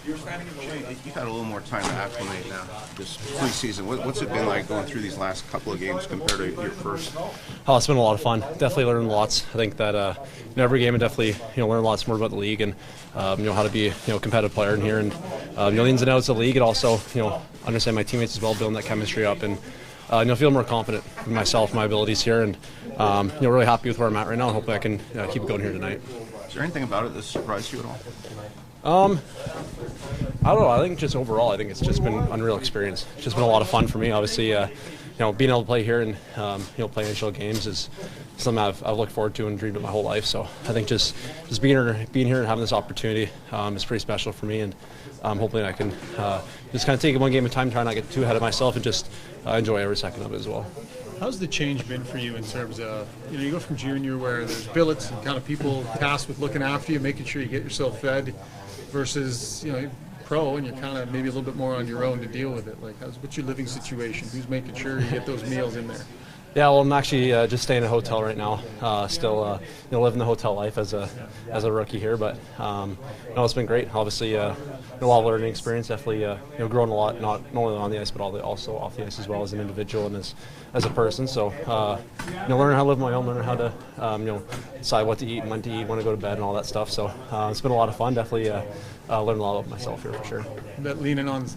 You've had a little more time to acclimate now, this preseason. What's it been like going through these last couple of games compared to your first? Oh, it's been a lot of fun. Definitely learned lots. I think that every game I definitely learn lots more about the league and how to be a competitive player in here and the ins and outs of the league, and also understand my teammates as well, building that chemistry up and feel more confident in myself, my abilities here, and really happy with where I'm at right now. And hopefully I can keep it going here tonight. Is there anything about it that surprised you at all? I don't know. I think just overall, I think it's just been an unreal experience. It's just been a lot of fun for me. Obviously, being able to play here and play NHL games is something I've looked forward to and dreamed of my whole life. So I think just being here and having this opportunity is pretty special for me. And hopefully I can just kind of take it one game at a time, try not to get too ahead of myself, and just enjoy every second of it as well. How's the change been for you in terms of, you go from junior where there's billets and kind of people tasked with looking after you, making sure you get yourself fed, versus, pro, and you're kind of maybe a little bit more on your own to deal with it. Like, what's your living situation? Who's making sure you get those meals in there? Yeah, well, I'm actually just staying in a hotel right now. Still, living the hotel life as a rookie here, but it's been great. Obviously, a lot of learning experience. Definitely, growing a lot, not only on the ice, but also off the ice as well as an individual and as a person. So, learning how to live my own, learning how to, decide what to eat and when to eat, when to go to bed, and all that stuff. So, it's been a lot of fun. Definitely, learned a lot about myself here for sure. But leaning on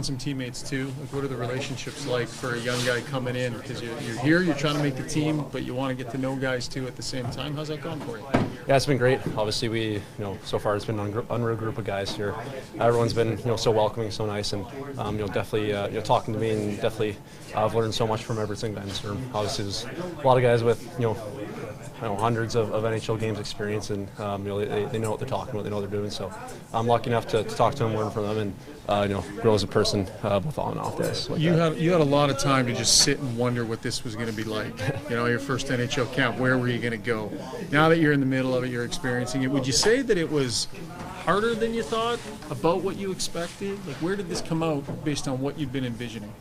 some teammates too. Like, what are the relationships like for a young guy coming in? Because you're here, you're trying to make the team, but you want to get to know guys too at the same time. How's that going for you? Yeah, it's been great. Obviously, we, so far it's been an unreal group of guys here. Everyone's been, so welcoming, so nice, and definitely, talking to me, and definitely, I've learned so much from every single guy in this room. Obviously, there's a lot of guys with, hundreds of NHL games experience, and they know what they're talking about, they know what they're doing. So I'm lucky enough to talk to them, learn from them, and grow as a person both on and off the ice. You had a lot of time to just sit and wonder what this was going to be like. Your first NHL camp, where were you going to go? Now that you're in the middle of it, you're experiencing it. Would you say that it was harder than you thought, about what you expected? Like, where did this come out based on what you'd been envisioning?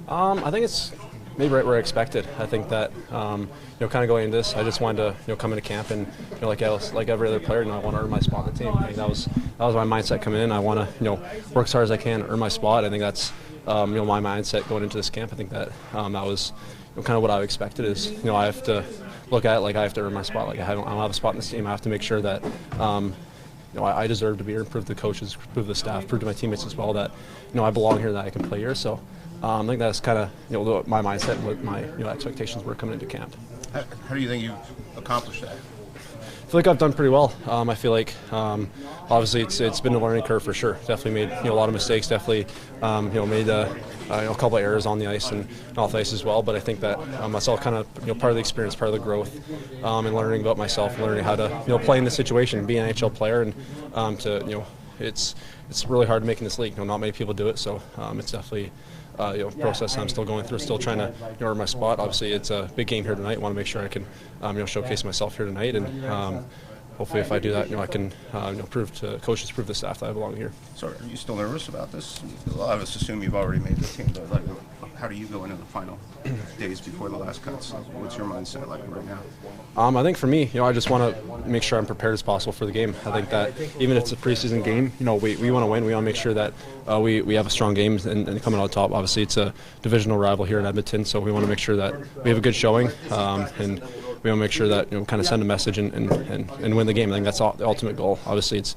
I think it's maybe right where I expected. I think that kind of going into this, I just wanted to come into camp and like every other player, I want to earn my spot on the team. I think that was my mindset coming in. I want to work as hard as I can, earn my spot. I think that's my mindset going into this camp. I think that that was kind of what I expected. Is I have to look at it like I have to earn my spot. Like I don't have a spot in this team. I have to make sure that I deserve to be here, prove to the coaches, prove to the staff, prove to my teammates as well that I belong here, that I can play here. So I think that's kind of my mindset and what my expectations were coming into camp. How do you think you've accomplished that? I feel like I've done pretty well. I feel like obviously it's been a learning curve for sure. Definitely made a lot of mistakes. Definitely made a couple of errors on the ice and off the ice as well. But I think that that's all kind of part of the experience, part of the growth, and learning about myself, learning how to play in this situation, be an NHL player, and to it's really hard to make in this league. Not many people do it, so it's definitely process I'm still going through, still trying to earn my spot. Obviously, it's a big game here tonight. I want to make sure I can showcase myself here tonight, and hopefully, if I do that, I can prove to coaches, prove to staff that I belong here. So, are you still nervous about this? A lot of us assume you've already made the team, but how do you go into the final days before the last cuts? What's your mindset like right now? I think for me, I just want to make sure I'm prepared as possible for the game. I think that even if it's a preseason game, we want to win. We want to make sure that we have a strong game and coming out top. Obviously, it's a divisional rival here in Edmonton, so we want to make sure that we have a good showing and we want to make sure that kind of send a message and win the game. I think that's the ultimate goal. Obviously, it's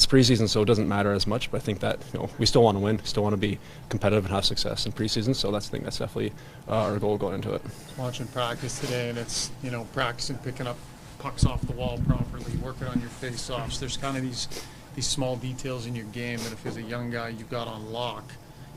preseason, so it doesn't matter as much. But I think that we still want to win, still want to be competitive and have success in preseason. So that's definitely our goal going into it. Watching practice today, and it's practicing picking up pucks off the wall properly, working on your face-offs. There's kind of these small details in your game that if as a young guy you've got on lock,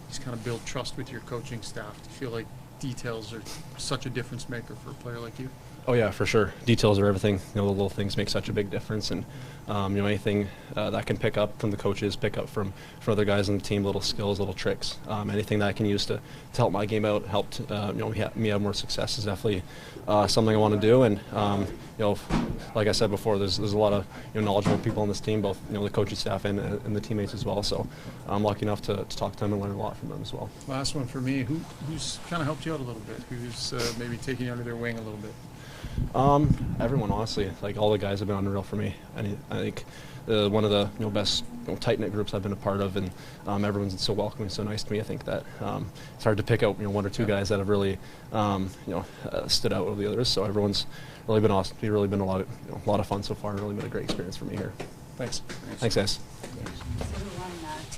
just kind of build trust with your coaching staff. Do you feel like details are such a difference maker for a player like you? Oh yeah, for sure. Details are everything. The little things make such a big difference, and anything that I can pick up from the coaches, pick up from other guys on the team, little skills, little tricks, anything that I can use to help my game out, help me have more success is definitely something I want to do. And like I said before, there's a lot of knowledgeable people on this team, both the coaching staff and the teammates as well. So I'm lucky enough to talk to them and learn a lot from them as well. Last one for me. Who's kind of helped you out a little bit? Who's maybe taking you under their wing a little bit? Everyone, honestly, like all the guys have been unreal for me. And I think one of the best tight-knit groups I've been a part of, and everyone's so welcoming, so nice to me. I think that it's hard to pick out one or two guys that have really stood out over the others. So everyone's really been awesome. It's really been a lot of fun so far. Really been a great experience for me here. Thanks. Thanks guys.